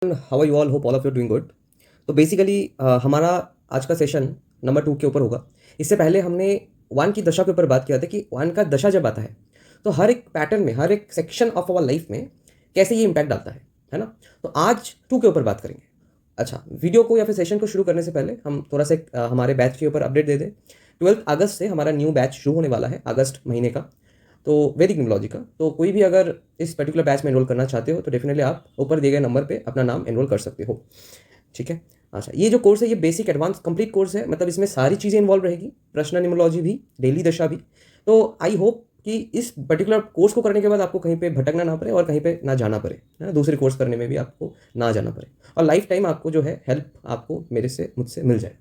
How are you all, hope all of you doing good. तो basically हमारा आज का सेशन नंबर 2 के ऊपर होगा। इससे पहले हमने 1 की दशा के ऊपर बात किया था कि 1 का दशा जब आता है तो हर एक पैटर्न में, हर एक सेक्शन ऑफ आवर लाइफ में कैसे ये इम्पैक्ट डालता है ना। तो आज 2 के ऊपर बात करेंगे। अच्छा, वीडियो को या फिर सेशन को शुरू करने से पहले हम थोड़ा सा हमारे बैच के ऊपर अपडेट दे दें। 12 अगस्त से हमारा न्यू बैच शुरू होने वाला है, अगस्त महीने का। तो वैदिक न्यूमरोलॉजी का। तो कोई भी अगर इस पर्टिकुलर बैच में एनरोल करना चाहते हो तो डेफिनेटली आप ऊपर दिए गए नंबर पे अपना नाम एनरोल कर सकते हो। ठीक है। अच्छा, ये जो कोर्स है ये बेसिक एडवांस कंप्लीट कोर्स है, मतलब इसमें सारी चीज़ें इन्वॉल्व रहेगी, प्रश्न न्यूमरोलॉजी भी, डेली दशा भी। तो आई होप कि इस पर्टिकुलर कोर्स को करने के बाद आपको कहीं पे भटकना ना पड़े और कहीं पे ना जाना पड़े, है ना। दूसरे कोर्स करने में भी आपको ना जाना पड़े और लाइफ टाइम आपको जो है हेल्प आपको मुझसे मिल जाए।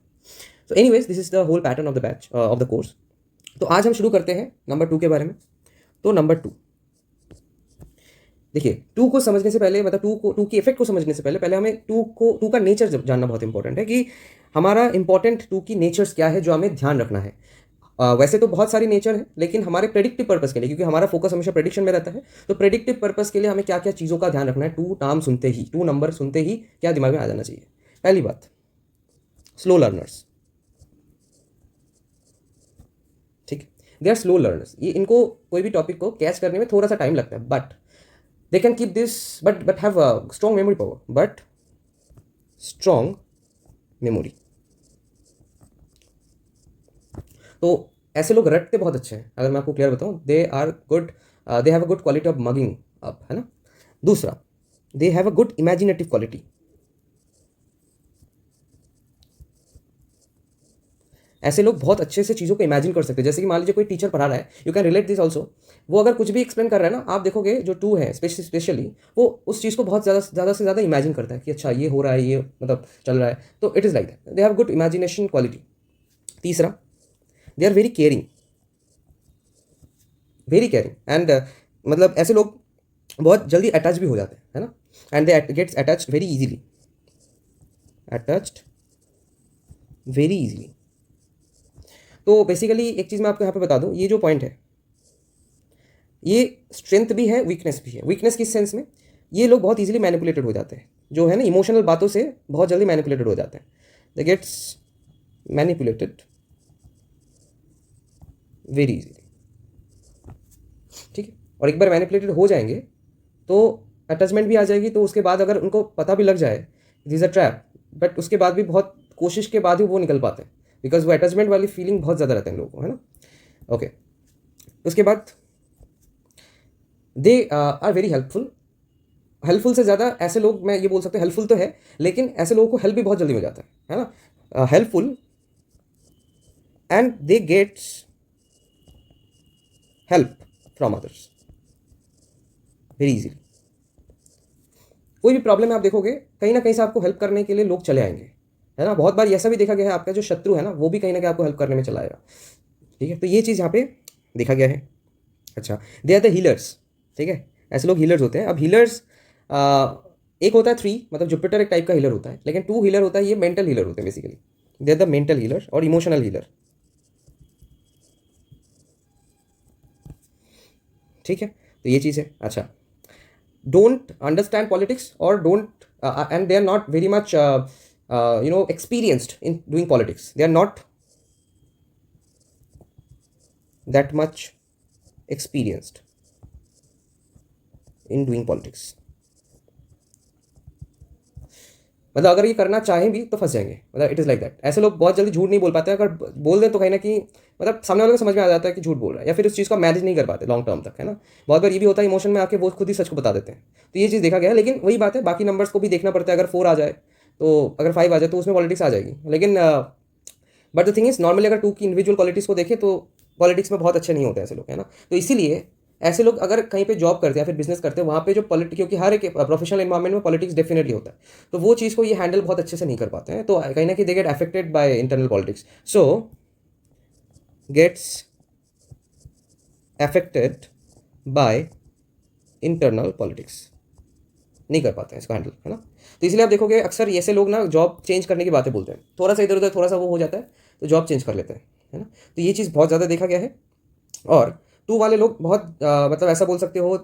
So anyways, this is the whole pattern of the batch of the course. तो आज हम शुरू करते हैं नंबर 2 के बारे में। तो नंबर 2, देखिए, 2 को समझने से पहले, मतलब 2 की इफेक्ट को समझने से पहले हमें 2 का नेचर जानना बहुत इंपॉर्टेंट है कि हमारा इंपॉर्टेंट 2 की नेचर्स क्या है जो हमें ध्यान रखना है। वैसे तो बहुत सारी नेचर है, लेकिन हमारे प्रेडिक्टिव पर्पस के लिए, क्योंकि हमारा फोकस हमेशा प्रेडिक्शन में रहता है, तो प्रेडिक्टिव पर्पस के लिए हमें क्या क्या चीज़ों का ध्यान रखना है 2 नाम सुनते ही, 2 नंबर सुनते ही क्या दिमाग में आ जाना चाहिए। पहली बात, स्लो लर्नर्स। ठीक, दे आर स्लो लर्नर्स। ये इनको कोई भी टॉपिक को कैच करने में थोड़ा सा टाइम लगता है, but they can keep this, but have a strong memory power, but strong memory। तो ऐसे लोग रटते बहुत अच्छे हैं, अगर मैं आपको क्लियर बताऊं, they are good, they have a good quality of mugging up, है ना। दूसरा, they have a good imaginative quality. ऐसे लोग बहुत अच्छे से चीज़ों को इमेजिन कर सकते हैं। जैसे कि मान लीजिए कोई टीचर पढ़ा रहा है, you can relate this also. वो अगर कुछ भी एक्सप्लेन कर रहा है ना, आप देखोगे जो 2 है स्पेशली, वो उस चीज़ को बहुत ज़्यादा से ज़्यादा इमेजिन करता है कि अच्छा ये हो रहा है, ये मतलब चल रहा है। तो it is like that, they have good imagination quality. तीसरा, they are very caring, very caring and मतलब ऐसे लोग बहुत जल्दी अटैच भी हो जाते हैं, है ना। And they gets attached very easily, attached very easily. तो बेसिकली एक चीज़ मैं आपको यहाँ पे बता दूँ, ये जो पॉइंट है ये स्ट्रेंथ भी है, वीकनेस भी है। वीकनेस किस सेंस में, ये लोग बहुत इजीली मैनिपुलेटेड हो जाते हैं, जो है ना, इमोशनल बातों से बहुत जल्दी मैनिपुलेटेड हो जाते हैं। They gets manipulated very easily. ठीक है, और एक बार मैनिपुलेटेड हो जाएंगे तो अटैचमेंट भी आ जाएगी। तो उसके बाद अगर उनको पता भी लग जाए दिस अ ट्रैप, बट उसके बाद भी बहुत कोशिश के बाद ही वो निकल पाते हैं, बिकॉज वो अटैचमेंट वाली फीलिंग बहुत ज़्यादा रहता है इन लोगों को, है ना। ओके, उसके बाद they are very helpful. Helpful से ज़्यादा ऐसे लोग, मैं ये बोल सकता हूँ, हेल्पफुल तो है लेकिन ऐसे लोगों को हेल्प भी बहुत जल्दी मिल जाता है ना। Helpful and they gets help from others very easily. कोई भी प्रॉब्लम है आप देखोगे कहीं ना कहीं से आपको हेल्प करने के लिए लोग चले आएंगे, है ना। बहुत बार ऐसा भी देखा गया है, आपका जो शत्रु है ना वो भी कहीं ना कहीं आपको हेल्प करने में चला आएगा। ठीक है, तो ये चीज़ यहाँ पे देखा गया है। अच्छा, दे आर द हीलर्स। ठीक है, ऐसे लोग हीलर्स होते हैं। अब हीलर्स, एक होता है 3, मतलब जुपिटर एक टाइप का हीलर होता है, लेकिन 2 हीलर होता है, ये मेंटल हीलर होते हैं basically. They are the mental healer और इमोशनल हीलर। ठीक है, तो ये चीज़ है। अच्छा, don't understand politics or don't and they are not very much experienced in doing politics. They are not that much experienced in doing politics। मतलब अगर ये करना चाहें भी तो फंस जाएंगे, मतलब इट इज़ लाइक दैट। ऐसे लोग बहुत जल्दी झूठ नहीं बोल पाते, अगर बोल दें तो कहीं ना कहीं मतलब सामने वाले को समझ में आ जाता है कि झूठ बोल रहा है, या फिर उस चीज़ को मैनेज नहीं कर पाते लॉन्ग टर्म तक, है ना। बहुत बार ये भी होता है, इमोशन में आके वो खुद ही सच को बता देते हैं। तो ये चीज़ देखा गया है, लेकिन वही बात है, बाकी नंबर्स को भी देखना पड़ता है। अगर 4 आ जाए तो, अगर 5 आ जाए तो उसमें पॉलिटिक्स आ जाएगी। लेकिन but the thing is, normally अगर 2 की इंडिविजुअल क्वालिटीज़ को देखें तो पॉलिटिक्स में बहुत अच्छे नहीं होते ऐसे लोग, है ना। तो इसीलिए ऐसे लोग अगर कहीं पे जॉब करते हैं या फिर बिजनेस करते हैं, वहाँ पे जो पॉलिटिक्स, क्योंकि हर एक प्रोफेशनल एनवायरमेंट में पॉलिटिक्स डेफिनेटली होता है, तो वो चीज़ को ये हैंडल बहुत अच्छे से नहीं कर पाते हैं। तो कहीं ना कहीं they get affected by internal politics, so gets affected by internal politics, नहीं कर पाते हैं इसको हैंडल, है ना। तो इसलिए आप देखोगे अक्सर ऐसे लोग ना जॉब चेंज करने की बातें बोलते हैं, थोड़ा सा इधर उधर थोड़ा सा वो हो जाता है तो जॉब चेंज कर लेते हैं, है ना। तो ये चीज़ बहुत ज़्यादा देखा गया है। और 2 वाले लोग बहुत मतलब ऐसा बोल सकते हो,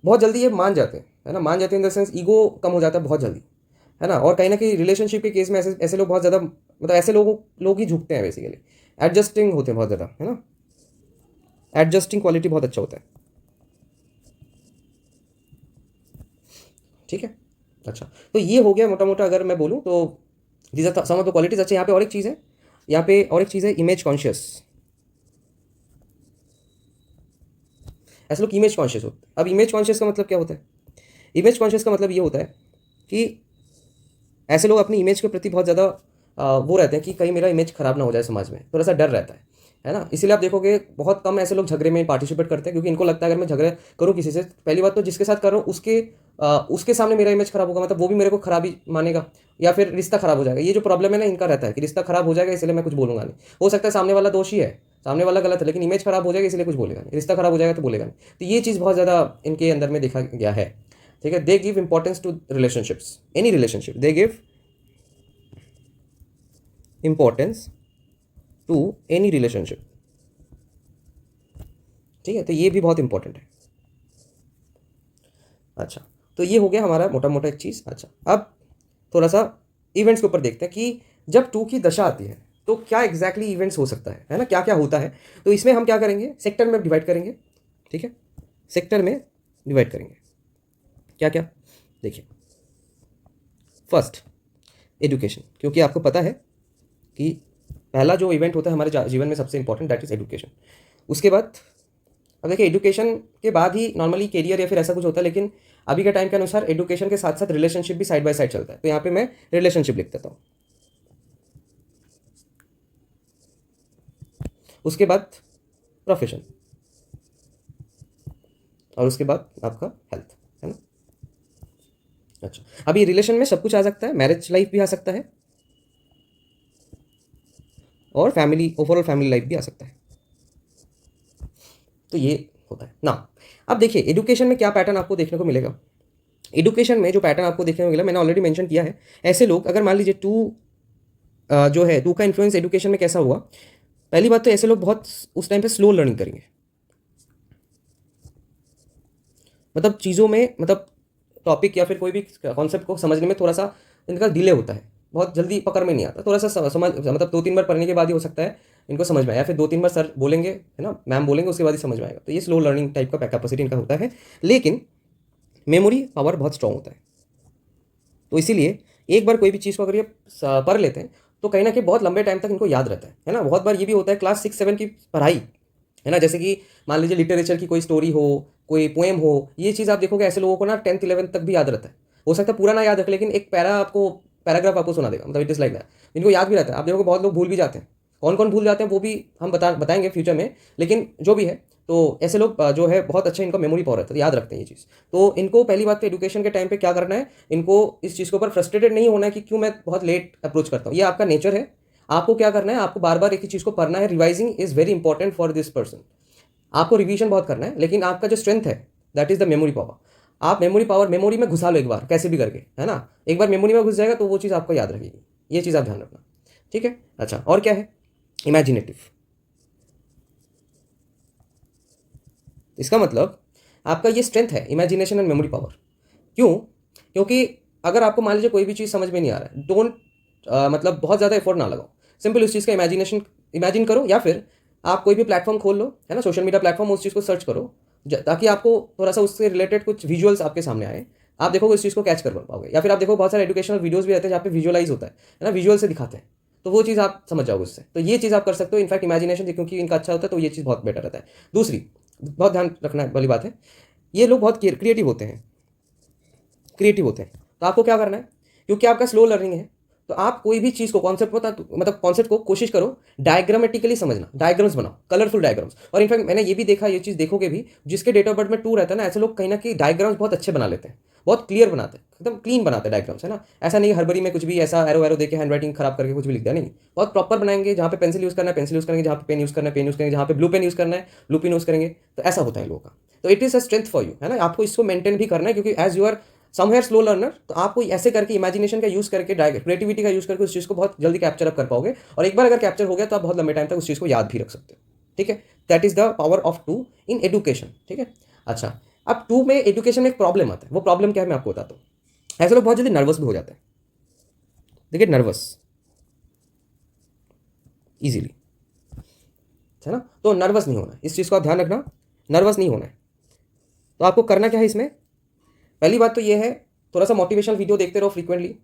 बहुत जल्दी ये मान जाते हैं, है ना, मान जाते हैं इन द सेंस ईगो कम हो जाता है बहुत जल्दी, है ना। और कहीं ना कहीं रिलेशनशिप के केस में ऐसे ऐसे लोग बहुत ज़्यादा, मतलब ऐसे लोग ही झुकते हैं बेसिकली, एडजस्टिंग होते हैं बहुत ज़्यादा, है ना, एडजस्टिंग क्वालिटी बहुत अच्छा होता है, ठीक है। अच्छा, तो ये हो गया मोटा मोटा अगर मैं बोलूँ तो these are some of the qualities. अच्छा, यहाँ पे और एक चीज़ है, यहाँ पे और एक चीज़ है, इमेज कॉन्शियस। ऐसे लोग इमेज कॉन्शियस होते हैं। अब इमेज कॉन्शियस का मतलब क्या होता है? इमेज कॉन्शियस का मतलब ये होता है कि ऐसे लोग अपनी इमेज के प्रति बहुत ज़्यादा वो रहते हैं कि कहीं मेरा इमेज खराब ना हो जाए समाज में, थोड़ा सा डर रहता है ना। इसीलिए आप देखोगे बहुत कम ऐसे लोग झगड़े में पार्टिसिपेट करते हैं, क्योंकि इनको लगता है अगर मैं झगड़े करूँ किसी से, पहली बात तो जिसके साथ कर रहा हूँ उसके सामने मेरा इमेज खराब होगा, मतलब वो भी मेरे को खराबी मानेगा, या फिर रिश्ता खराब हो जाएगा। ये जो प्रॉब्लम है ना इनका रहता है कि रिश्ता खराब हो जाएगा इसलिए मैं कुछ बोलूंगा नहीं। हो सकता है सामने वाला दोषी है, सामने वाला गलत है, लेकिन इमेज खराब हो जाएगा इसलिए कुछ बोलेगा नहीं, रिश्ता खराब हो जाएगा तो बोलेगा नहीं। तो ये चीज़ बहुत ज़्यादा इनके अंदर में देखा गया है, ठीक है। They give importance to relationships, any relationship they give importance to any relationship, ठीक है। तो ये भी बहुत इंपॉर्टेंट है। अच्छा, तो ये हो गया हमारा मोटा मोटा एक चीज़। अच्छा, अब थोड़ा सा इवेंट्स के ऊपर देखते हैं कि जब टू की दशा आती है तो क्या एग्जैक्टली इवेंट्स हो सकता है ना, क्या क्या होता है। तो इसमें हम क्या करेंगे, सेक्टर में डिवाइड करेंगे, ठीक है, सेक्टर में डिवाइड करेंगे। क्या क्या, देखिए, फर्स्ट एजुकेशन, क्योंकि आपको पता है कि पहला जो इवेंट होता है हमारे जीवन में सबसे इंपॉर्टेंट, दैट इज एजुकेशन। उसके बाद अब देखिए, एजुकेशन के बाद ही नॉर्मली करियर या फिर ऐसा कुछ होता है, लेकिन अभी के टाइम के अनुसार एजुकेशन के साथ साथ रिलेशनशिप भी साइड बाय साइड चलता है। तो यहाँ पे मैं रिलेशनशिप लिख देता हूँ। उसके बाद प्रोफेशन, और उसके बाद आपका हेल्थ, है ना। अच्छा, अभी रिलेशन में सब कुछ आ सकता है, मैरिज लाइफ भी आ सकता है, और फैमिली, ओवरऑल फैमिली लाइफ भी आ सकता है। तो ये होता है ना। अब देखिए, एजुकेशन में क्या पैटर्न आपको देखने को मिलेगा। एजुकेशन में जो पैटर्न आपको देखने को मिला, मैंने ऑलरेडी मेंशन किया है। ऐसे लोग, अगर मान लीजिए टू जो है, टू का इन्फ्लुएंस एजुकेशन में कैसा हुआ। पहली बात तो ऐसे लोग बहुत उस टाइम पे स्लो लर्निंग करेंगे, मतलब चीज़ों में, मतलब टॉपिक या फिर कोई भी कॉन्सेप्ट को समझने में थोड़ा सा इनका डिले होता है, बहुत जल्दी पकड़ में नहीं आता। थोड़ा सा समझ, मतलब 2-3 बार पढ़ने के बाद ही हो सकता है इनको समझ में आए, या फिर 2-3 बार सर बोलेंगे, है ना, मैम बोलेंगे, उसके बाद ही समझ में आएगा। तो ये स्लो लर्निंग टाइप का कैपेसिटी इनका होता है, लेकिन मेमोरी पावर बहुत स्ट्रांग होता है। तो इसीलिए एक बार कोई भी चीज़ को अगर ये पढ़ लेते हैं तो कहीं ना कहीं बहुत लंबे टाइम तक इनको याद रहता है ना। बहुत बार ये भी होता है क्लास 6-7 की पढ़ाई, है ना, जैसे कि मान लीजिए लिटरेचर की कोई स्टोरी हो, कोई पोएम हो, ये चीज़ आप देखोगे ऐसे लोगों को ना 10th-11th तक भी याद रहता है। हो सकता है पूरा ना याद रखे, लेकिन एक पैराग्राफ आपको सुना देगा, मतलब इट इज़ लाइक दैट, इनको याद भी रहता है। आप देखोगे बहुत लोग भूल भी जाते हैं, कौन कौन भूल जाते हैं वो भी हम बताएंगे फ्यूचर में, लेकिन जो भी है, तो ऐसे लोग जो है बहुत अच्छा इनका मेमोरी पावर रहता है, याद रखते हैं ये चीज़। तो इनको पहली बात तो एजुकेशन के टाइम पे क्या करना है, इनको इस चीज़ के ऊपर फ्रस्ट्रेटेड नहीं होना है कि क्यों मैं बहुत लेट अप्रोच करता हूँ। ये आपका नेचर है, आपको क्या करना है, आपको बार बार एक ही चीज़ को पढ़ना है। Revising is very important for this person. आपको रिवीजन बहुत करना है, लेकिन आपका जो स्ट्रेंथ है that is the memory power. आप मेमोरी में घुसा लो एक बार, कैसे भी करके, है ना। एक बार मेमोरी में घुस जाएगा तो वो चीज़ आपको याद रहेगी। ये चीज़ आप ध्यान रखना, ठीक है। अच्छा, और क्या है, इमेजिनेटिव। इसका मतलब आपका ये स्ट्रेंथ है, इमेजिनेशन एंड मेमोरी पावर। क्यों? क्योंकि अगर आपको मान लीजिए कोई भी चीज़ समझ में नहीं आ रहा है, डोंट मतलब बहुत ज़्यादा एफर्ट ना लगाओ, सिंपल उस चीज़ का इमेजिन करो, या फिर आप कोई भी प्लेटफॉर्म खोल लो, है ना, सोशल मीडिया प्लेटफॉर्म, उस चीज़ को सर्च करो, ताकि आपको थोड़ा सा उससे रिलेटेड कुछ विजुअल्स आपके सामने आए, आप देखोगे उस चीज़ को कैच कर पाओगे। या फिर आप देखो बहुत सारे एजुकेशनल वीडियोस भी रहते हैं जहाँ पे विजुअलाइज होता है ना, विजुअल से दिखाते हैं, तो वो चीज़ आप समझ जाओगे उससे। तो ये चीज़ आप कर सकते हो, इनफैक्ट इमेजिनेशन, क्योंकि इनका अच्छा होता है तो ये चीज़ बहुत बेटर रहता है। दूसरी बहुत ध्यान रखना वाली बात है, ये लोग बहुत क्रिएटिव होते हैं, तो आपको क्या करना है, क्योंकि आपका स्लो लर्निंग है, तो आप कोई भी चीज़ को मतलब कॉन्सेप्ट को कोशिश करो डायग्रामेटिकली समझना, डायग्राम्स बनाओ, कलरफुल डायग्राम्स। और इनफैक्ट मैंने ये भी देखा, ये चीज़ देखोगे भी, जिसके डेट ऑफ बर्थ में 2 रहता है ना, ऐसे लोग कहीं ना कहीं डायग्राम्स बहुत अच्छे बना लेते हैं, बहुत क्लियर बनाते हैं, एकदम क्लीन बनाते हैं डायग्राम्स, है ना। ऐसा नहीं हड़बड़ी में कुछ भी ऐसा एरो एरो देके हैंड राइटिंग खराब करके कुछ भी लिख दिया, नहीं, बहुत प्रॉपर बनाएंगे। जहाँ पे पेंसिल यूज़ करना है पेंसिल यूज़ करेंगे, जहाँ पे पेन यूज़ करना है पेन यूज़ करेंगे, जहाँ पे ब्लू पेन यूज़ करना है ब्लू पेन यूज़ करेंगे। तो ऐसा होता है लोगों का। तो it is a strength for you, है ना। आपको इसको मेंटेन भी करना है, क्योंकि as you are somewhere slow learner, तो आपको ऐसे करके इमेजिनेशन का यूज़ करके, क्रिएटिविटी का यूज़ करके उस चीज़ को बहुत जल्दी कैप्चर अप कर पाओगे। और एक बार अगर कैप्चर हो गया तो आप बहुत लंबे टाइम तक उस चीज़ को याद भी रख सकते हो, ठीक है। That is the power of two in education, ठीक है। अच्छा, अब 2 में एजुकेशन में एक प्रॉब्लम आता है, वो प्रॉब्लम क्या है मैं आपको बताता हूँ। ऐसे लोग बहुत जल्दी नर्वस भी हो जाते हैं, देखिए नर्वस इजीली, है ना। तो नर्वस नहीं होना, इस चीज़ को आप ध्यान रखना, नर्वस नहीं होना है। तो आपको करना क्या है इसमें, पहली बात तो ये है थोड़ा सा मोटिवेशनल वीडियो देखते रहो फ्रीक्वेंटली,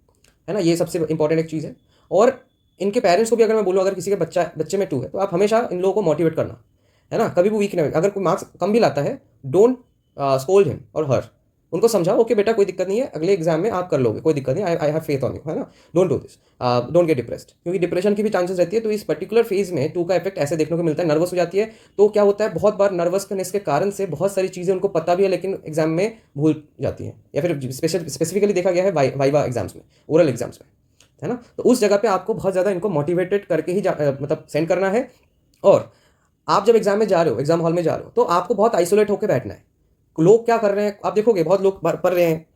है ना, ये सबसे इंपॉर्टेंट एक चीज़ है। और इनके पेरेंट्स को भी अगर मैं बोलूँ, अगर किसी के बच्चे में 2 है तो आप हमेशा इन लोगों को मोटिवेट करना, है ना, कभी भी वीक नहीं। अगर कोई मार्क्स कम भी लाता है, डोंट स्कोल्ड हिम और हर, उनको समझाओ ओके बेटा कोई दिक्कत नहीं है, अगले एग्जाम में आप कर लोगे, कोई दिक्कत नहीं, I have faith on you, है ना, don't do this, don't get depressed, क्योंकि डिप्रेशन की भी चांसेस रहती है। तो इस पर्टिकुलर फेज में 2 का इफेक्ट ऐसे देखने को मिलता है, नर्वस हो जाती है। तो क्या होता है, बहुत बार नर्वसनेस के कारण से बहुत सारी चीज़ें उनको पता भी है लेकिन एग्जाम में भूल जाती हैं, या फिर स्पेसिफिकली देखा गया है वाइवा एग्जाम्स में, ओरल एग्जाम्स में, है ना। तो उस जगह पे आपको बहुत ज़्यादा इनको मोटिवेटेड करके ही मतलब सेंड करना है। और आप जब एग्जाम में जा रहे हो, एग्जाम हॉल में जा रहे हो, तो आपको बहुत आइसोलेट होकर बैठना है। लोग क्या कर रहे हैं आप देखोगे, बहुत लोग पढ़ रहे हैं,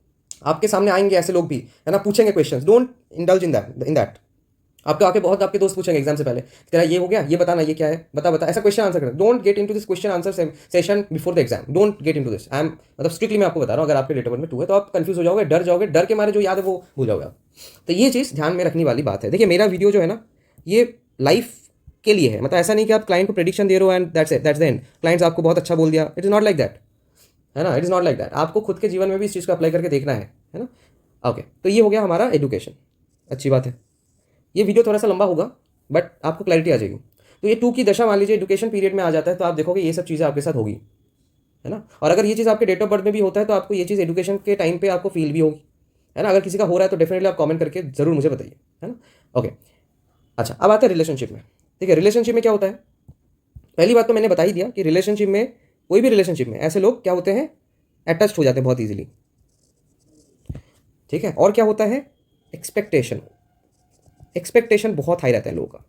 आपके सामने आएंगे ऐसे लोग भी, है ना, पूछेंगे questions, don't indulge in that. आपके आके बहुत आपके दोस्त पूछेंगे एग्जाम से पहले, तेरा ये हो गया, ये बताना, ये क्या है, बता बता, ऐसा क्वेश्चन आंसर करना। Don't get into this question answer session before the exam, don't get into this. I am मतलब स्ट्रिक्टली मैं आपको बता रहा हूँ, अगर आपके डेट ऑफ बर्थ में 2 है तो आप कंफ्यूज हो जाओगे, डर जाओगे, डर के मारे जो याद है वो भूल जाओगे आप। तो ये चीज़ ध्यान में रखने वाली बात है। देखिए मेरा वीडियो जो है ना, ये लाइफ के लिए है, मतलब ऐसा नहीं कि आप क्लाइंट को प्रेडिक्शन दे रहे हो and that's the end, clients आपको बहुत अच्छा बोल दिया, it is not like that, है ना, it is not like that. आपको खुद के जीवन में भी इस चीज़ को अप्लाई करके देखना है ना। ओके, तो ये हो गया हमारा एजुकेशन, अच्छी बात है। ये वीडियो थोड़ा सा लंबा होगा बट आपको क्लैरिटी आ जाएगी। तो ये 2 की दशा मान लीजिए एजुकेशन पीरियड में आ जाता है, तो आप देखोगे ये सब चीज़ें आपके साथ होगी, है ना। और अगर ये चीज़ आपके डेट ऑफ बर्थ में भी होता है तो आपको ये चीज़ एजुकेशन के टाइम पे आपको फील भी होगी, है ना। अगर किसी का हो रहा है तो डेफिनेटली आप कमेंट करके जरूर मुझे बताइए, है ना। ओके, अच्छा अब आते हैं रिलेशनशिप में। ठीक है, रिलेशनशिप में क्या होता है, पहली बात तो मैंने बता ही दिया कि रिलेशनशिप में, कोई भी रिलेशनशिप में ऐसे लोग क्या होते हैं, अटैच हो जाते हैं बहुत ईजिली। ठीक है, और क्या होता है, एक्सपेक्टेशन, एक्सपेक्टेशन बहुत हाई रहता है लोगों का।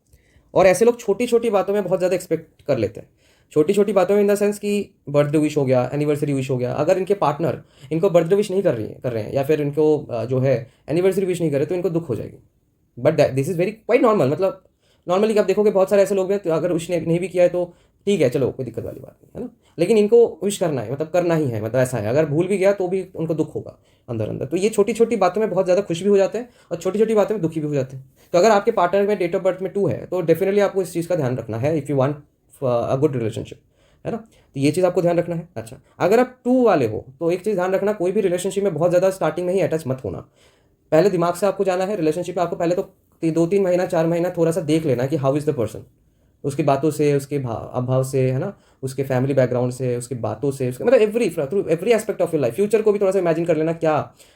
और ऐसे लोग छोटी छोटी बातों में बहुत ज़्यादा एक्सपेक्ट कर लेते हैं, छोटी छोटी बातों में इन द सेंस कि बर्थडे विश हो गया, एनिवर्सरी विश हो गया, अगर इनके पार्टनर इनको बर्थडे विश नहीं कर रहे हैं या फिर इनको जो है एनिवर्सरी विश नहीं कर रहे तो इनको दुख हो जाएगी। But this is very quite normal, मतलब नॉर्मली आप देखोगे बहुत सारे ऐसे लोग हैं, तो अगर विश नहीं भी किया है तो ठीक है, चलो कोई दिक्कत वाली बात नहीं, है ना। लेकिन इनको विश करना है, मतलब करना ही है, मतलब ऐसा है, अगर भूल भी गया तो भी उनको दुख होगा अंदर अंदर। तो ये छोटी छोटी बातों में बहुत ज़्यादा खुश भी हो जाते हैं और छोटी छोटी बातों में दुखी भी हो जाते हैं। तो अगर आपके पार्टनर में डेट ऑफ बर्थ में 2 है तो डेफिनेटली आपको इस चीज़ का ध्यान रखना है, if you want a good relationship, है ना। तो ये चीज़ आपको ध्यान रखना है। अच्छा, अगर आप 2 वाले हो तो एक चीज़ ध्यान रखना, कोई भी रिलेशनशिप में बहुत ज़्यादा स्टार्टिंग में ही अटैच मत होना। पहले दिमाग से आपको जाना है रिलेशनशिप में, आपको पहले तो 2-3 महीना 4 महीना थोड़ा सा देख लेना कि हाउ इज़ द पर्सन, उसकी बातों से, उसके अभाव से, है ना, उसके फैमिली बैकग्राउंड से, उसकी बातों से, उसके मतलब through every aspect of your life. Future को भी थोड़ा सा इमेजिन कर लेना, क्या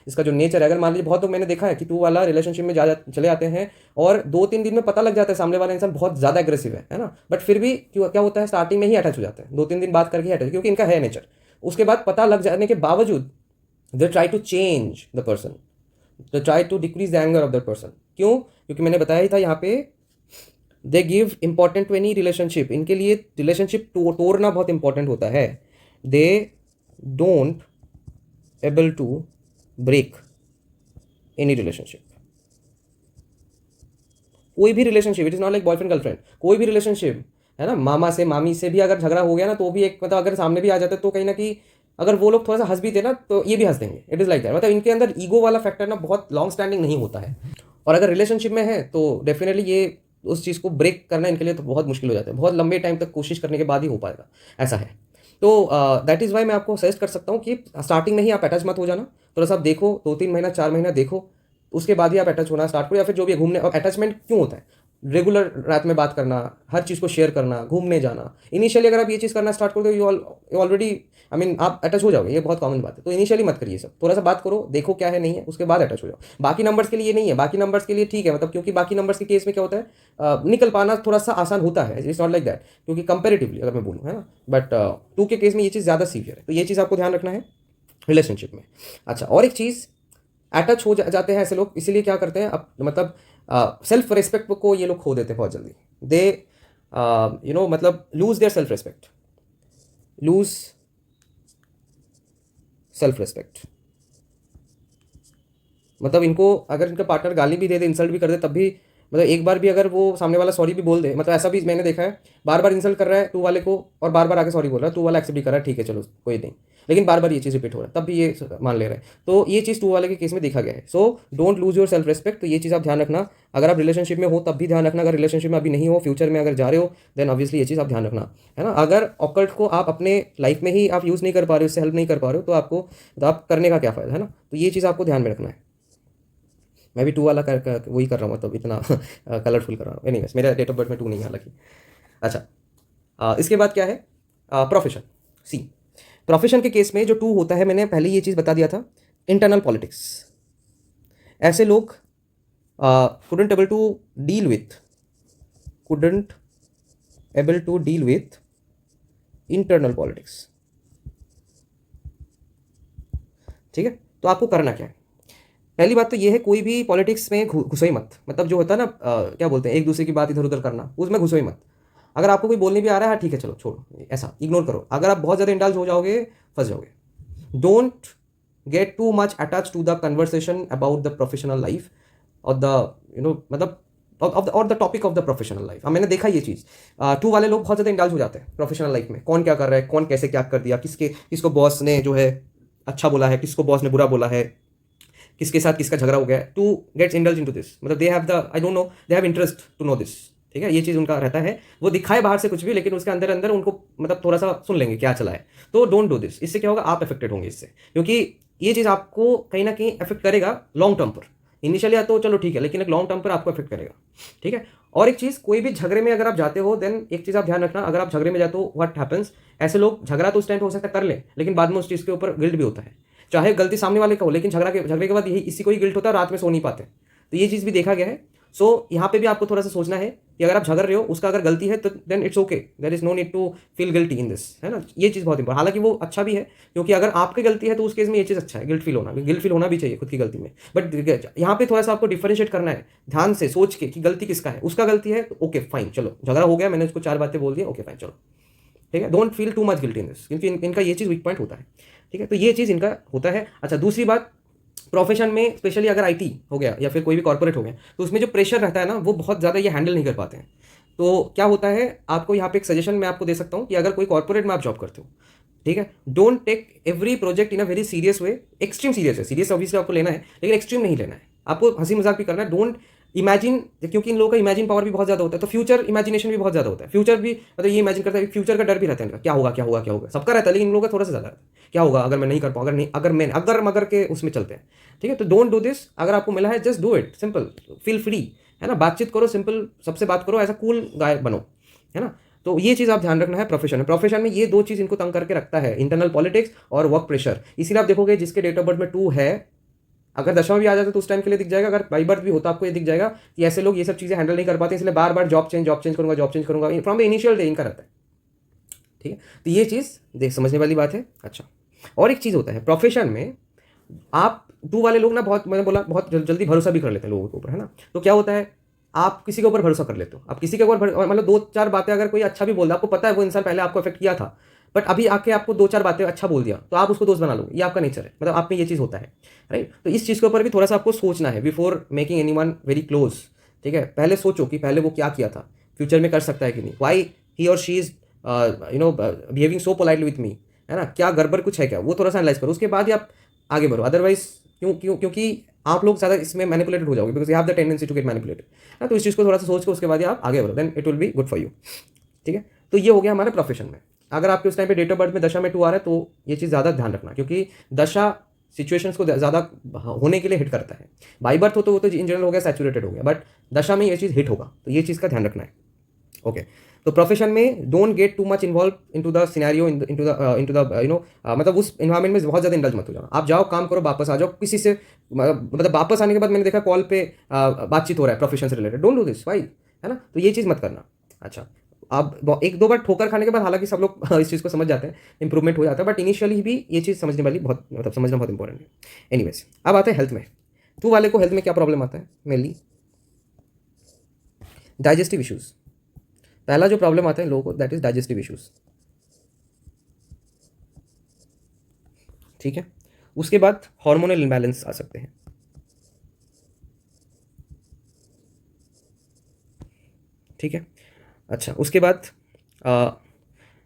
इसका जो नेचर है। अगर मान लीजिए बहुत लोग मैंने देखा है कि 2 वाला रिलेशनशिप में चले आते हैं और 2-3 दिन में पता लग जाता है सामने वाला इंसान बहुत ज़्यादा एग्रेसिव है ना, बट फिर भी क्या होता है, स्टार्टिंग में ही अटैच हो जाते हैं, 2-3 दिन बात करके ही अटैच, क्योंकि इनका है नेचर। उसके बाद पता लग जाने के बावजूद they try to change the person, they try to decrease the anger of the person. क्यों, क्योंकि मैंने बताया ही था यहाँ पे, they give important to any relationship, इनके लिए रिलेशनशिप तोड़ना बहुत इंपॉर्टेंट होता है। They don't able to break any relationship, कोई भी relationship, it is not like boyfriend girlfriend, कोई भी रिलेशनशिप, है ना, मामा से मामी से भी अगर झगड़ा हो गया ना तो भी एक मतलब अगर सामने भी आ जाते तो कहीं ना कहीं अगर वो लोग थोड़ा सा हंस भी थे ना तो ये भी हंस देंगे, इट इज लाइक दैट। मतलब इनके अंदर ईगो वाला फैक्टर ना बहुत लॉन्ग स्टैंडिंग नहीं होता है। और अगर रिलेशनशिप में है तो डेफिनेटली ये उस चीज़ को ब्रेक करना इनके लिए तो बहुत मुश्किल हो जाता है, बहुत लंबे टाइम तक कोशिश करने के बाद ही हो पाएगा, ऐसा है। तो दैट इज़ वाई मैं आपको सजेस्ट कर सकता हूँ कि स्टार्टिंग में ही आप अटैच मत हो जाना, थोड़ा सा आप देखो, 2-3 महीना 4 महीना देखो, उसके बाद ही आप अटैच होना स्टार्ट करो। या फिर जो भी घूमने, अटैचमेंट क्यों होता है, रेगुलर रात में बात करना, हर चीज़ को शेयर करना, घूमने जाना, इनिशियली अगर आप ये चीज़ करना स्टार्ट कर दो यू ऑलरेडी, आई मीन आप अटैच हो जाओगे, ये बहुत कॉमन बात है। तो इनिशियली मत करिए सब, थोड़ा सा बात करो, देखो क्या है नहीं है, उसके बाद अटैच हो जाओ। बाकी नंबर्स के लिए नहीं है, बाकी नंबर्स के लिए ठीक है, मतलब क्योंकि बाकी नंबर्स के केस में क्या होता है, निकल पाना थोड़ा सा आसान होता है, इट्स नॉट लाइक दैट, क्योंकि कंपेरेटिवली अगर मैं बोलूँ, है ना। बट 2 के केस में ये चीज़ ज़्यादा सीवियर है, तो ये चीज़ आपको ध्यान रखना है रिलेशनशिप में। अच्छा, और एक चीज़, अटैच हो जाते हैं ऐसे लोग, इसीलिए क्या करते हैं, अब मतलब सेल्फ रिस्पेक्ट को ये लोग खो देते हैं बहुत जल्दी। दे मतलब lose their self respect, lose self respect, मतलब इनको अगर इनका पार्टनर गाली भी दे दे, इंसल्ट भी कर दे, तब भी मतलब एक बार भी अगर वो सामने वाला सॉरी भी बोल दे, मतलब ऐसा भी मैंने देखा है, बार बार इंसल्ट कर रहा है टू वाले को और बार बार आके सॉरी बोल रहा है, टू वाला एक्सेप्ट भी कर रहा है, ठीक है चलो कोई नहीं, लेकिन बार बार ये चीज़ रिपीट हो रहा है, तब भी ये मान ले रहे हैं। तो ये चीज़ टू वाले के केस में देखा गया है। So don't lose your self respect. तो ये चीज़ आप ध्यान रखना, अगर आप रिलेशनशिप में हो तब भी ध्यान रखना, अगर रिलेशनशिप में अभी नहीं हो, फ्यूचर में अगर जा रहे हो, देन ऑब्वियसली ये चीज़ आप ध्यान रखना, है ना। अगर ऑकल्ट को आप अपने लाइफ में ही आप यूज़ नहीं कर पा रहे हो, इससे हेल्प नहीं कर पा रहे हो, तो आप करने का क्या फ़ायदा, है ना। तो ये चीज़ आपको ध्यान में रखना है। मैं भी टू वाला वही कर रहा हूँ, मतलब इतना कलरफुल कर रहा हूँ। एनीवेज मेरा डेट ऑफ बर्थ में टू नहीं है हालांकि। अच्छा, इसके बाद क्या है, प्रोफेशन। सी, प्रोफेशन के केस में जो टू होता है, मैंने पहले ये चीज़ बता दिया था, इंटरनल पॉलिटिक्स। ऐसे लोग couldn't able to deal with couldn't able to deal with internal politics। ठीक है, तो आपको करना क्या है, पहली बात तो ये है, कोई भी पॉलिटिक्स में घुसो ही मत। मतलब जो होता है ना, क्या बोलते हैं, एक दूसरे की बात इधर उधर करना, उसमें घुसो ही मत। अगर आपको कोई बोलने भी आ रहा है, हाँ ठीक है चलो छोड़ो, ऐसा इग्नोर करो। अगर आप बहुत ज़्यादा इंडल्ज हो जाओगे, फंस जाओगे। Don't get too much attach to the conversation about the professional life और द मतलब और the topic of the professional life. मैंने देखा ये चीज़, टू वाले लोग बहुत ज़्यादा इंडल्ज हो जाते हैं प्रोफेशनल लाइफ में, कौन क्या कर रहा है, कौन कैसे क्या कर दिया, किसको बॉस ने जो है अच्छा बोला है, किसको बॉस ने बुरा बोला है, किसके साथ किसका झगड़ा हो गया है, to gets indulge into this. मतलब they have the, I don't know, they have interest to know this. ठीक है, ये चीज़ उनका रहता है, वो दिखाए बाहर से कुछ भी, लेकिन उसके अंदर अंदर उनको मतलब थोड़ा सा सुन लेंगे क्या चला है। तो डोंट डू दिस। इससे क्या होगा, आप अफेक्टेड होंगे इससे, क्योंकि ये चीज़ आपको कहीं ना कहीं अफेक्ट करेगा लॉन्ग टर्म पर। इनिशियली तो चलो ठीक है, लेकिन एक लॉन्ग टर्म पर आपको अफेक्ट करेगा। ठीक है, और एक चीज़, कोई भी झगड़े में अगर आप जाते हो, देन एक चीज़ आप ध्यान रखना, अगर आप झगड़े में जाते हो, व्हाट हैपेंस, ऐसे लोग झगड़ा तो उस टाइम पे हो सकता है कर ले, लेकिन बाद में उस चीज़ के ऊपर गिल्ट भी होता है, चाहे गलती सामने वाले का हो, लेकिन झगड़े के बाद यही इसी को ही गिल्ट होता है, रात में सो नहीं पाते। तो ये चीज़ भी देखा गया है। सो यहाँ पे भी आपको थोड़ा सा सोचना है कि अगर आप झगड़ रहे हो, उसका अगर गलती है तो then it's okay, there is no need to feel guilty in this, है ना। ये चीज़ बहुत इंपॉर्टेंट, हालांकि वो अच्छा भी है, क्योंकि अगर आपकी गलती है तो उस केस में ये चीज़ अच्छा है, गिल्ट फील होना भी चाहिए खुद की गलती में। बट यहाँ पे थोड़ा सा आपको डिफरेंशिएट करना है, ध्यान से सोच के कि गलती किसका है। उसका गलती है तो ओके फाइन, चलो झगड़ा हो गया, मैंने उसको चार बातें बोल दिया, ओके फाइन चलो, ठीक है। Don't feel too much guilty in this, क्योंकि इनका ये चीज़ वीक पॉइंट होता है। ठीक है, तो ये चीज़ इनका होता है। अच्छा, दूसरी बात, प्रोफेशन में स्पेशली अगर आईटी हो गया या फिर कोई भी कॉर्पोरेट हो गया, तो उसमें जो प्रेशर रहता है ना, वो बहुत ज़्यादा ये हैंडल नहीं कर पाते हैं। तो क्या होता है, आपको यहाँ पे एक सजेशन मैं आपको दे सकता हूँ कि अगर कोई कॉर्पोरेट में आप जॉब करते हो, ठीक है, don't take every project in a very serious way. Extreme serious है, सीरियस ऑब्वियसली आपको लेना है, लेकिन एक्सट्रीम नहीं लेना है। आपको हंसी मजाक भी करना है। डोंट इमेजिन, क्योंकि इन लोगों का इमेजिन पावर भी बहुत ज़्यादा होता है, तो फ्यूचर इमेजिनेशन भी बहुत ज़्यादा होता है। फ्यूचर भी मतलब ये इमेजिन करता है, फ्यूचर का डर भी रहता है इनका, क्या होगा क्या होगा क्या होगा, सबका रहता है, लेकिन इन लोगों का थोड़ा सा ज़्यादा रहता है, क्या होगा अगर मैं नहीं कर पाऊँ, अगर नहीं, अगर मैं अगर मगर के उसमें चलते हैं। ठीक है, तो डोंट डू दिस। अगर आपको मिला है, just do it, simple, feel free, है ना। बातचीत करो, सिंपल सबसे बात करो, ऐसा कूल गाय बनो, है ना। तो ये चीज़ आप ध्यान रखना है प्रोफेशन में ये दो चीज़ इनको तंग करके रखता है, इंटरनल पॉलिटिक्स और वर्क प्रेशर। इसीलिए आप देखोगे जिसके डेट ऑफ बर्थ में टू है, अगर दशा भी आ जाता है तो उस टाइम के लिए दिख जाएगा, अगर बाई बर्थ भी होता आपको ये दिख जाएगा कि ऐसे लोग ये सब चीज़ें हैंडल नहीं कर पाते, इसलिए बार बार जॉब चेंज करूंगा फ्रॉम द इनिशियल डे, इनका रहता है। ठीक है, तो ये चीज़ देख समझने वाली बात है। अच्छा, और एक चीज़ होता है प्रोफेशन में, आप टू वाले लोग ना, बहुत मैंने बोला बहुत जल्दी भरोसा भी कर लेते हैं लोगों के ऊपर, है ना। तो क्या होता है, आप किसी के ऊपर भरोसा कर लेते हो, आप किसी के ऊपर मतलब दो चार बातें अगर कोई अच्छा भी बोल रहा है, आपको पता है वो इंसान पहले आपको अफेक्ट किया था, बट अभी आके आपको दो चार बातें अच्छा बोल दिया, तो आप उसको दोस्त बना लोगे। ये आपका नेचर है, मतलब आप में ये चीज़ होता है, राइट। तो इस चीज़ के ऊपर भी थोड़ा सा आपको सोचना है before making anyone very close. ठीक है, पहले सोचो कि पहले वो क्या किया था, फ्यूचर में कर सकता है कि नहीं, वाई ही और she is behaving so politely with me, है ना, क्या गड़बड़ कुछ है क्या, वो थोड़ा सा एनालाइज करो, उसके बाद ही आप आगे बढ़ो। अदरवाइज क्योंकि आप लोग ज़्यादा इसमें मैनिपुलेटेड हो जाओगे, because you have the tendency to get manipulated, ना। तो इस चीज़ को थोड़ा सा सोच के उसके बाद ही आप आगे बढ़ो, then it will be good for you. ठीक है, तो ये हो गया हमारे प्रोफेशन में। अगर आपके उस टाइम पे डेट ऑफ बर्थ में दशा में टू आ रहा है, तो ये चीज़ ज़्यादा ध्यान रखना, क्योंकि दशा सिचुएशंस को ज़्यादा होने के लिए हिट करता है। बाई बर्थ हो तो वो तो इन जनरल हो गया, सैचुरेटेड हो गया, बट दशा में ये चीज़ हिट होगा, तो ये चीज़ का ध्यान रखना है। ओके, तो प्रोफेशन में don't get too much involve into the scenario, into the मतलब उस इन्वायरमेंट में बहुत ज़्यादा इंडल्ज मत हो जाओ। आप जाओ, काम करो, वापस आ जाओ, किसी से मतलब वापस आने के बाद मैंने देखा कॉल पे बातचीत हो रहा है प्रोफेशन से रिलेटेड, डोंट डू दिस भाई, है ना। तो ये चीज़ मत करना। अच्छा, आप एक दो बार ठोकर खाने के बाद हालांकि सब लोग इस चीज़ को समझ जाते हैं, इंप्रूवमेंट हो जाता है, बट इनिशियली भी ये चीज़ समझने वाली बहुत, मतलब समझना बहुत इंपॉर्टेंट है। एनीवेज, अब आते हैं हेल्थ में। टू वाले को हेल्थ में क्या प्रॉब्लम आता है, मेनली डाइजेस्टिव इश्यूज़। पहला जो प्रॉब्लम आता है लोगों को, दैट इज डाइजेस्टिव इश्यूज़। ठीक है, उसके बाद हार्मोनल इम्बैलेंस आ सकते हैं। ठीक है। अच्छा, उसके बाद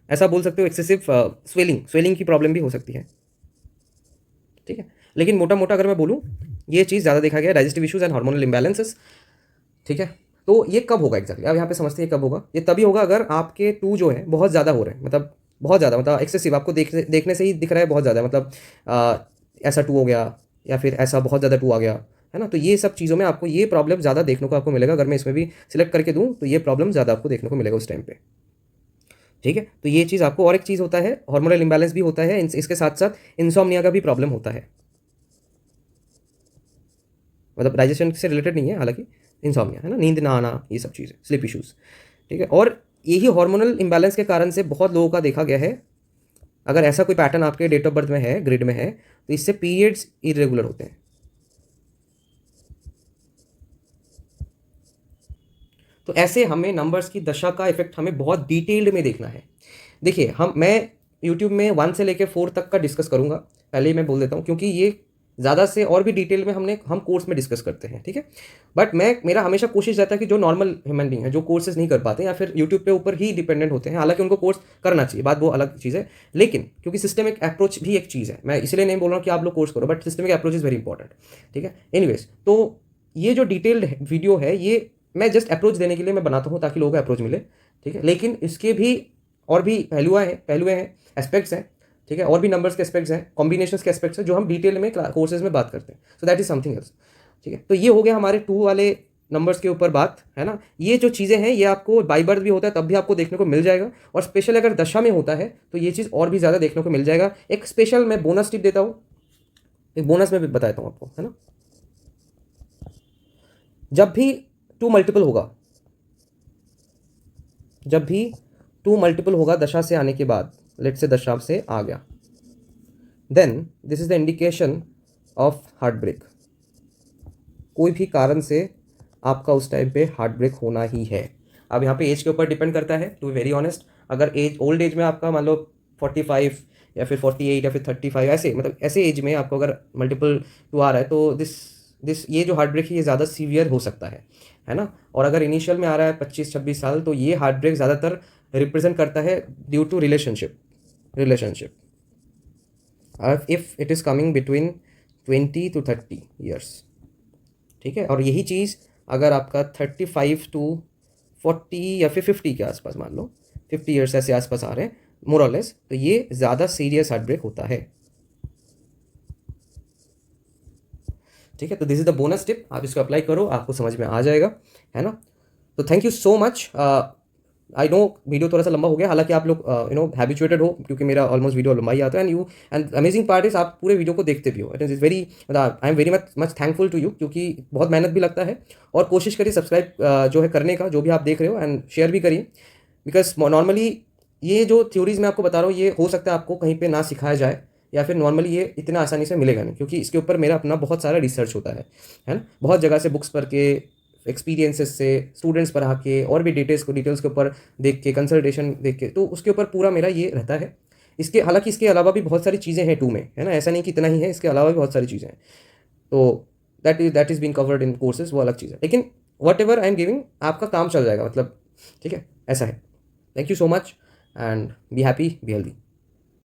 ऐसा बोल सकते हो एक्सेसिव स्वेलिंग की प्रॉब्लम भी हो सकती है, ठीक है। लेकिन मोटा मोटा अगर मैं बोलूँ, ये चीज़ ज़्यादा देखा गया, digestive issues and hormonal imbalances, ठीक है। तो ये कब होगा एग्जैक्टली, अब यहाँ पे समझते हैं कब होगा। ये तभी होगा अगर आपके टू जो है बहुत ज़्यादा हो रहे हैं, मतलब बहुत ज़्यादा, मतलब एक्सेसिव, आपको देखने से ही दिख रहा है बहुत ज़्यादा, मतलब ऐसा टू हो गया या फिर ऐसा बहुत ज़्यादा टू आ गया, है ना। तो ये सब चीज़ों में आपको ये प्रॉब्लम ज़्यादा देखने को आपको मिलेगा। अगर मैं इसमें भी सिलेक्ट करके दूँ तो ये प्रॉब्लम ज़्यादा आपको देखने को मिलेगा उस टाइम पे, ठीक है। तो ये चीज़ आपको, और एक चीज़ होता है हार्मोनल इम्बैलेंस भी होता है, इसके साथ साथ इंसोम्निया का भी प्रॉब्लम होता है, मतलब डाइजेशन से रिलेटेड नहीं है हालांकि, इंसोम्निया, है ना, नींद ना आना, ये सब चीज़ें, स्लीप इश्यूज़, ठीक है। और यही हार्मोनल इम्बैलेंस के कारण से बहुत लोगों का देखा गया है, अगर ऐसा कोई पैटर्न आपके डेट ऑफ बर्थ में है, ग्रिड में है, तो इससे पीरियड्स इरेगुलर होते हैं। तो ऐसे हमें नंबर्स की दशा का इफेक्ट हमें बहुत डिटेल्ड में देखना है। देखिए, मैं यूट्यूब में 1 से लेकर 4 तक का डिस्कस करूंगा, पहले ही मैं बोल देता हूँ, क्योंकि ये ज़्यादा से और भी डिटेल में हम कोर्स में डिस्कस करते हैं, ठीक है। बट मेरा हमेशा कोशिश रहता है कि जो नॉर्मल ह्यूमन बींग है, जो कोर्सेज नहीं कर पाते या फिर यूट्यूब पे ऊपर ही डिपेंडेंट होते हैं, हालांकि उनको कोर्स करना चाहिए, बात वो अलग चीज़ है, लेकिन क्योंकि सिस्टमिक अप्रोच भी एक चीज़ है, मैं इसलिए नहीं बोल रहा हूँ कि आप लोग कोर्स करो, but systemic approach is very important, ठीक है। एनीवेज, तो ये जो डिटेल्ड वीडियो है, ये मैं जस्ट अप्रोच देने के लिए मैं बनाता हूँ ताकि लोगों को अप्रोच मिले, ठीक है। लेकिन इसके भी और भी पहलुएँ हैं, एस्पेक्ट्स हैं, ठीक है, और भी नंबर्स के एस्पेक्ट्स हैं, कॉम्बिनेशंस के एस्पेक्ट्स हैं, जो हम डिटेल में कोर्सेज में बात करते हैं। So that is something else, ठीक है। तो ये हो गया हमारे टू वाले नंबर्स के ऊपर बात, है ना। ये जो चीज़ें हैं, ये आपको बाई बर्थ भी होता है तब भी आपको देखने को मिल जाएगा, और स्पेशल अगर दशा में होता है तो ये चीज़ और भी ज़्यादा देखने को मिल जाएगा। एक स्पेशल मैं बोनस टिप देता हूँ, एक बोनस में भी बताता हूँ आपको, है ना। जब भी टू मल्टीपल होगा, जब भी टू मल्टीपल होगा दशा से आने के बाद, लेट से दशा से आ गया, then this is the indication of heart break. कोई भी कारण से आपका उस टाइम पे हार्ट ब्रेक होना ही है। अब यहाँ पे एज के ऊपर डिपेंड करता है, टू बी वेरी ऑनेस्ट। अगर ओल्ड एज में आपका मान लो 45 या फिर 48 या फिर 35, ऐसे मतलब ऐसे एज में आपको अगर मल्टीपल टू आ रहा है, तो दिस ये जो हार्ट ब्रेक है, ये ज़्यादा सीवियर हो सकता है ना। और अगर इनिशियल में आ रहा है 25-26 साल, तो ये हार्ट ब्रेक ज़्यादातर रिप्रेजेंट करता है due to relationship if it is coming between 20 to 30 years, ठीक है। और यही चीज़ अगर आपका 35 to 40 या फिर 50 के आसपास, मान लो 50 years ऐसे आसपास आ रहे हैं मोर और लेस, तो ये ज़्यादा सीरियस हार्ट ब्रेक होता है, ठीक है। तो this is the bonus tip, आप इसको अप्लाई करो, आपको समझ में आ जाएगा, है ना। तो thank you so much. I know video थोड़ा सा लंबा हो गया, हालांकि आप लोग हैबिचुएटेड हो, क्योंकि मेरा ऑलमोस्ट वीडियो लंबा ही आता है, एंड अमेजिंग पार्ट इज आप पूरे वीडियो को देखते भी हो। इट इज़ वेरी, मतलब I am very much thankful to you, क्योंकि बहुत मेहनत भी लगता है। और कोशिश करिए सब्सक्राइब जो है करने का, जो भी आप देख रहे हो, एंड शेयर भी करिए, बिकॉज नॉर्मली ये जो थ्योरीज मैं आपको बता रहा हूँ, ये हो सकता है आपको कहीं पे ना सिखाया जाए, या फिर नॉर्मली ये इतना आसानी से मिलेगा नहीं, क्योंकि इसके ऊपर मेरा अपना बहुत सारा रिसर्च होता है ना। बहुत जगह से बुक्स पढ़ के, एक्सपीरियंसेस से, स्टूडेंट्स पढ़ा के, और भी डिटेल्स के ऊपर देख के, कंसल्टेशन देख के, तो उसके ऊपर पूरा मेरा ये रहता है। हालांकि इसके अलावा भी बहुत सारी चीज़ें हैं टू में, है ना, ऐसा नहीं कि इतना ही है, इसके अलावा भी बहुत सारी चीज़ें हैं। तो that is being covered in courses, वो अलग चीज़ है, लेकिन what ever I am giving, आपका काम चल जाएगा, मतलब, ठीक है, ऐसा है। Thank you so much, and be happy, be healthy.